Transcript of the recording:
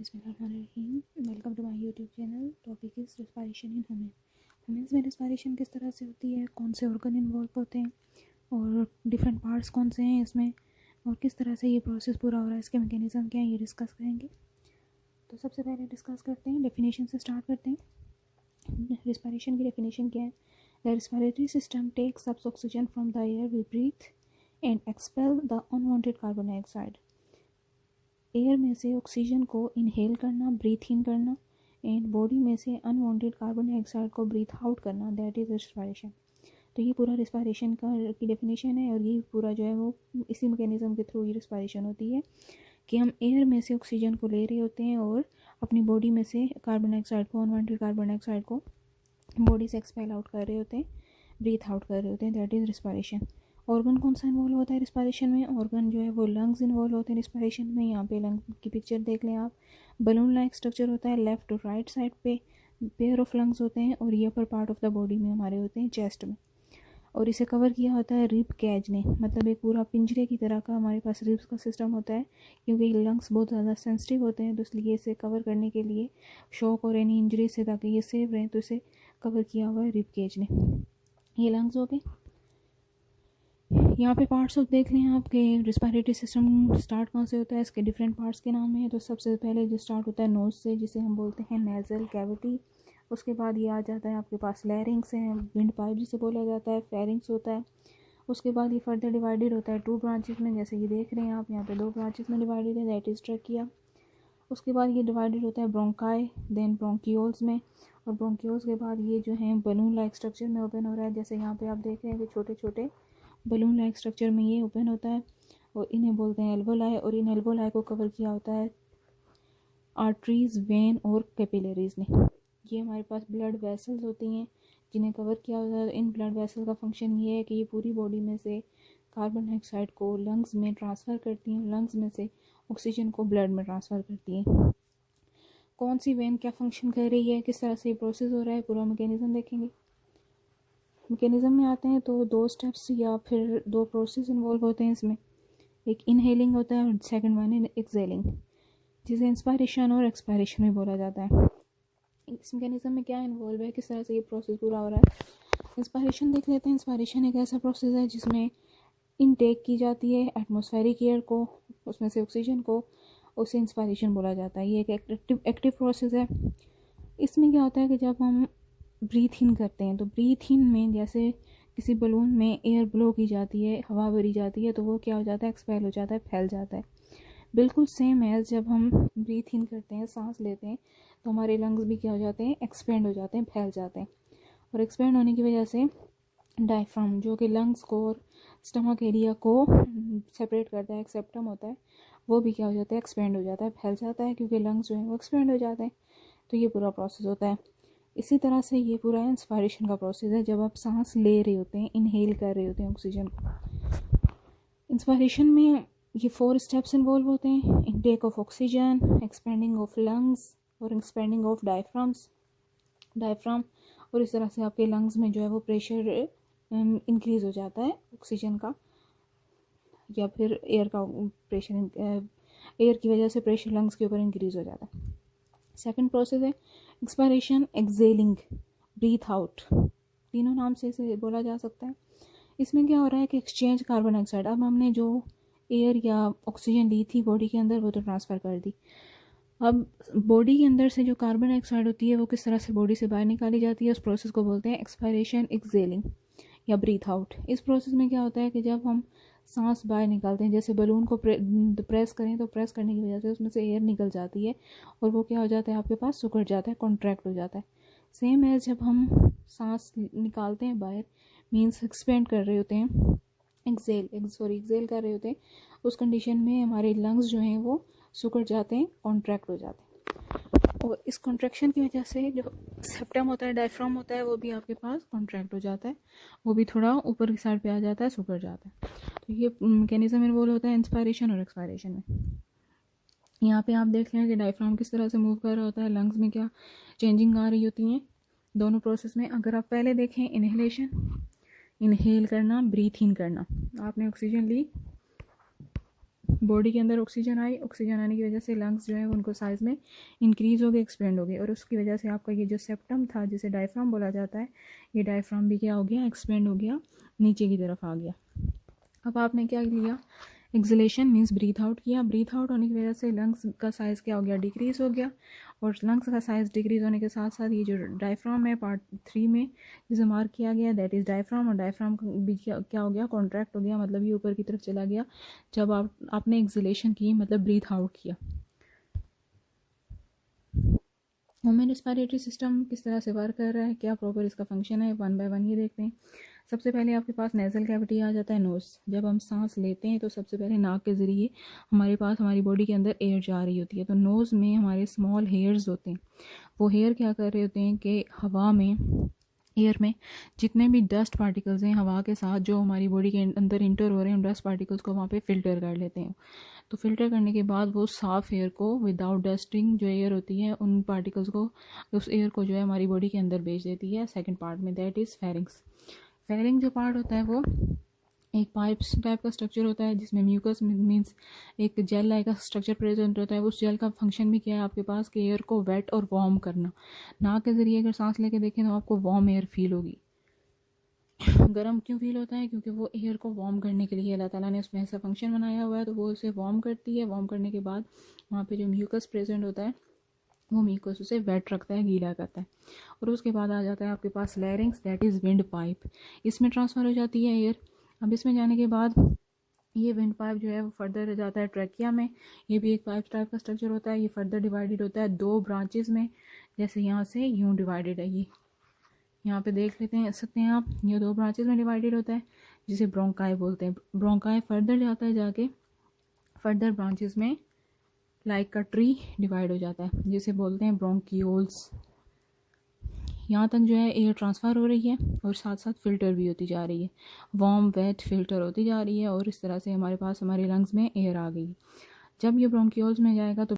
बिस्मिल्लाहिर्रहमानिर्रहीम। Welcome to my YouTube channel. Topic is respiration in humans में respiration किस तरह से होती है, कौन से ऑर्गन इन्वॉल्व होते हैं और डिफरेंट पार्ट्स कौन से हैं इसमें, और किस तरह से ये प्रोसेस पूरा हो रहा है, इसके मैकेनिज्म क्या है, ये डिस्कस करेंगे। तो सबसे पहले डिस्कस करते हैं, डेफिनेशन से स्टार्ट करते हैं। रिस्पायरेशन की डेफिनेशन क्या है? The respiratory system takes up oxygen from the air we breathe and expel the unwanted carbon dioxide. Air में से ऑक्सीजन को इनहेल करना, ब्रीथ इन करना, एंड बॉडी में से अनवांटेड कार्बन डाइऑक्साइड को ब्रीथ आउट करना, दैट इज़ रिस्पायरेशन। तो ये पूरा रिस्पायरेशन की डेफिनेशन है, और ये पूरा जो है वो इसी मैकेनिज्म के थ्रू ये रिस्पायरेशन होती है कि हम एयर में से ऑक्सीजन को ले रहे होते हैं और अपनी बॉडी में से कार्बन डाइऑक्साइड को, अनवांटेड कार्बन डाइऑक्साइड को बॉडी से एक्सपेल आउट कर रहे होते हैं, ब्रीथ आउट कर रहे होते हैं, दैट इज़ रिस्पायरेशन। ऑर्गन कौन सा इन्वॉल्व होता है रिस्पायरेशन में? ऑर्गन जो है वो लंग्स इन्वॉल्व होते हैं रिस्पायरेशन में। यहाँ पे लंग की पिक्चर देख लें आप। बलून लाइक स्ट्रक्चर होता है, लेफ्ट और राइट साइड पे पेयर ऑफ लंग्स होते हैं, और ये upper part of the body में हमारे होते हैं, चेस्ट में, और इसे कवर किया होता है रिब कैज ने, मतलब एक पूरा पिंजरे की तरह का हमारे पास रिब्स का सिस्टम होता है, क्योंकि लंग्स बहुत ज़्यादा सेंसिटिव होते हैं, तो इसलिए इसे कवर करने के लिए शॉक और एनी इंजरी से, ताकि ये सेफ रहें, तो इसे कवर किया हुआ है रिब केज ने। ये लंग्स हो गए। यहाँ पे पार्ट्स ऑफ देख लें आपके रिस्पायरेटरी सिस्टम स्टार्ट कहाँ से होता है, इसके डिफरेंट पार्ट्स के नाम हैं। तो सबसे पहले जो स्टार्ट होता है नोज से, जिसे हम बोलते हैं नेजल कैविटी। उसके बाद ये आ जाता है आपके पास लैरिंग्स है, विंड पाइप जिसे बोला जाता है, फेरिंग्स होता है। उसके बाद ये फर्दर डिवाइडेड होता है 2 ब्रांचेस में, जैसे ये देख रहे हैं आप यहाँ पे 2 ब्रांचेस में डिवाइडेड है, दैट इज ट्रकिया। उसके बाद ये डिवाइडेड होता है ब्रोंकाई, देन ब्रोंकियोल्स में, और ब्रोंकियोल्स के बाद ये जो है बलून लाइक स्ट्रक्चर में ओपन हो रहा है, जैसे यहाँ पे आप देख रहे हैं कि छोटे छोटे बलून लाइक स्ट्रक्चर में ये ओपन होता है, और इन्हें बोलते हैं एल्वोलाई, और इन एल्वोलाई को कवर किया होता है आर्टरीज, वेन और कैपिलरीज ने। ये हमारे पास ब्लड वेसल्स होती हैं जिन्हें कवर किया होता है। इन ब्लड वेसल का फंक्शन ये है कि ये पूरी बॉडी में से कार्बन डाइऑक्साइड को लंग्स में ट्रांसफ़र करती हैं, लंग्स में से ऑक्सीजन को ब्लड में ट्रांसफ़र करती हैं। कौन सी वेन क्या फंक्शन कर रही है, किस तरह से ये प्रोसेस हो रहा है, पूरा मैकेनिज्म देखेंगे। मैकेनिज्म में आते हैं तो 2 स्टेप्स या फिर 2 प्रोसेस इन्वॉल्व होते हैं इसमें। एक इनहेलिंग होता है और सेकंड वन है एक्सहेलिंग, जिसे इंस्पायरेशन और एक्सपायरेशन में बोला जाता है। इस मैकेनिज्म में क्या इन्वॉल्व है, किस तरह से ये प्रोसेस पूरा हो रहा है। इंस्पायरेशन देख लेते हैं। इंस्पायरेशन एक ऐसा प्रोसेस है जिसमें इनटेक की जाती है एटमॉस्फेरिक एयर को, उसमें से ऑक्सीजन को, उसे इंस्पायरेशन बोला जाता है। ये एक एक्टिव प्रोसेस है। इसमें क्या होता है कि जब हम ब्रीथ इन करते हैं, तो ब्रीथ इन में जैसे किसी बलून में एयर ब्लो की जाती है, हवा भरी जाती है, तो वो क्या हो जाता है, एक्सपेल हो जाता है, फैल जाता है। बिल्कुल सेम एज जब हम ब्रीथ इन करते हैं, सांस लेते हैं, तो हमारे लंग्स भी क्या हो जाते हैं, एक्सपेंड हो जाते हैं, फैल जाते हैं। और एक्सपेंड होने की वजह से डायफ्राम, जो कि लंग्स को और स्टमक एरिया को सेपरेट करता है, एक सेप्टम होता है, वो भी क्या हो जाता है, एक्सपेंड हो जाता है, फैल जाता है, क्योंकि लंग्स जो है वो एक्सपेंड हो जाते हैं। तो ये पूरा प्रोसेस होता है। इसी तरह से ये पूरा इंस्पायरेशन का प्रोसेस है, जब आप सांस ले रहे होते हैं, इनहेल कर रहे होते हैं ऑक्सीजन को। इंस्पायरेशन में ये 4 स्टेप्स इन्वॉल्व होते हैं। Intake of oxygen, expanding of lungs और एक्सपेंडिंग ऑफ डायफ्राम, और इस तरह से आपके लंग्स में जो है वो प्रेशर इंक्रीज़ हो जाता है ऑक्सीजन का, या फिर एयर का प्रेशर, एयर की वजह से प्रेशर लंग्स के ऊपर इंक्रीज़ हो जाता है। सेकंड प्रोसेस है एक्सपायरेशन, एक्सहेलिंग, ब्रीथ आउट, तीनों नाम से इसे बोला जा सकता है। इसमें क्या हो रहा है कि एक्सचेंज कार्बन डाइऑक्साइड, अब हमने जो एयर या ऑक्सीजन ली थी बॉडी के अंदर, वो तो ट्रांसफ़र कर दी। अब बॉडी के अंदर से जो कार्बन डाइऑक्साइड होती है वो किस तरह से बॉडी से बाहर निकाली जाती है, उस प्रोसेस को बोलते हैं एक्सपायरेशन, एक्सहेलिंग या ब्रीथ आउट। इस प्रोसेस में क्या होता है कि जब हम सांस बाहर निकालते हैं, जैसे बलून को प्रेस करें, तो प्रेस करने की वजह से उसमें से एयर निकल जाती है, और वो क्या हो जाता है, आपके पास सुकड़ जाता है, कॉन्ट्रैक्ट हो जाता है। सेम एज जब हम सांस निकालते हैं बाहर, मीन्स एक्सपेंड कर रहे होते हैं, एक्सहेल कर रहे होते हैं, उस कंडीशन में हमारे लंग्स जो हैं वो सुकड़ जाते हैं, कॉन्ट्रैक्ट हो जाते हैं। और इस कॉन्ट्रैक्शन की वजह से जो सेप्टम होता है, डायफ्राम होता है, वो भी आपके पास कॉन्ट्रैक्ट हो जाता है, वो भी थोड़ा ऊपर की साइड पे आ जाता है, सुकड़ जाता है। तो ये मैकेनिज्म इन्वॉल्व होता है इंस्पायरेशन और एक्सपायरेशन में। यहाँ पे आप देख लें कि डायफ्राम किस तरह से मूव कर रहा होता है, लंग्स में क्या चेंजिंग आ रही होती हैं दोनों प्रोसेस में। अगर आप पहले देखें, इनहेल करना, ब्रीथ इन करना, आपने ऑक्सीजन ली, बॉडी के अंदर ऑक्सीजन आई, ऑक्सीजन आने की वजह से लंग्स जो है उनको साइज़ में इंक्रीज़ हो गए, एक्सपेंड हो गए, और उसकी वजह से आपका ये जो सेप्टम था जिसे डायफ्राम बोला जाता है, ये डायफ्राम भी क्या हो गया, एक्सपेंड हो गया, नीचे की तरफ आ गया। अब आपने क्या लिया, एक्सलेशन मीन्स ब्रीथ आउट किया, ब्रीथ आउट होने की वजह से लंग्स का साइज़ क्या हो गया, डिक्रीज़ हो गया, और लंग्स का साइज़ डिक्रीज़ होने के साथ साथ ये जो डायफ्राम है पार्ट 3 में जिसे मार्क किया गया दैट इज़ डायफ्राम, और डायफ्राम भी क्या हो गया, कॉन्ट्रैक्ट हो गया, मतलब ये ऊपर की तरफ चला गया जब आपने एक्सलेशन की, मतलब ब्रीथ आउट किया। ह्यूमन रेस्पिरेटरी सिस्टम किस तरह से वर्क कर रहा है, क्या प्रॉपर इसका फंक्शन है, वन बाय वन ये देखते हैं। सबसे पहले आपके पास नेज़ल कैविटी आ जाता है, नोज़। जब हम सांस लेते हैं तो सबसे पहले नाक के ज़रिए हमारे पास हमारी बॉडी के अंदर एयर जा रही होती है, तो नोज़ में हमारे स्मॉल हेयर्स होते हैं। वो हेयर क्या कर रहे होते हैं कि हवा में, एयर में जितने भी डस्ट पार्टिकल्स हैं हवा के साथ जो हमारी बॉडी के अंदर इंटर हो रहे हैं, उन डस्ट पार्टिकल्स को वहाँ पे फ़िल्टर कर लेते हैं। तो फ़िल्टर करने के बाद वो साफ़ एयर को विदाउट डस्टिंग जो एयर होती है उन पार्टिकल्स को, उस एयर को जो है हमारी बॉडी के अंदर भेज देती है सेकंड पार्ट में, दैट इज़ फेरिंग्स। फेरिंग जो पार्ट होता है वो एक पाइप्स टाइप का स्ट्रक्चर होता है जिसमें म्यूकस मीन्स एक जेल लाइक का स्ट्रक्चर प्रेजेंट होता है। उस जेल का फंक्शन भी क्या है आपके पास कि एयर को वेट और वार्म करना। नाक के ज़रिए अगर सांस लेके देखें तो आपको वार्म एयर फील होगी। गर्म क्यों फील होता है, क्योंकि वो एयर को वार्म करने के लिए अल्लाह ताला ने उसमें ऐसा फंक्शन बनाया हुआ है, तो वो उसे वार्म करती है। वार्म करने के बाद वहाँ पे जो म्यूकस प्रेजेंट होता है वो म्यूकस उसे वेट रखता है, गीला करता है। और उसके बाद आ जाता है आपके पास larynx, that is wind pipe. इसमें ट्रांसफ़र हो जाती है एयर। अब इसमें जाने के बाद ये विंड पाइप जो है वो फर्दर जाता है ट्रैकिया में। ये भी एक पाइप टाइप का स्ट्रक्चर होता है। ये फर्दर डिवाइडेड होता है 2 ब्रांचेस में, जैसे यहाँ से यूँ डिवाइडेड है। ये यहाँ पे देख लेते हैं सकते हैं आप, ये 2 ब्रांचेस में डिवाइडेड होता है जिसे ब्रोंकाई बोलते हैं। ब्रोंकाई फर्दर जाता है, जाके फर्दर ब्रांचेस में लाइक का ट्री डिवाइड हो जाता है जिसे बोलते हैं ब्रोंकियोल्स। यहाँ तक जो है एयर ट्रांसफ़र हो रही है और साथ साथ फ़िल्टर भी होती जा रही है, वार्म वेट फ़िल्टर होती जा रही है, और इस तरह से हमारे पास हमारे लंग्स में एयर आ गई। जब ये ब्रोंकियोल्स में जाएगा तो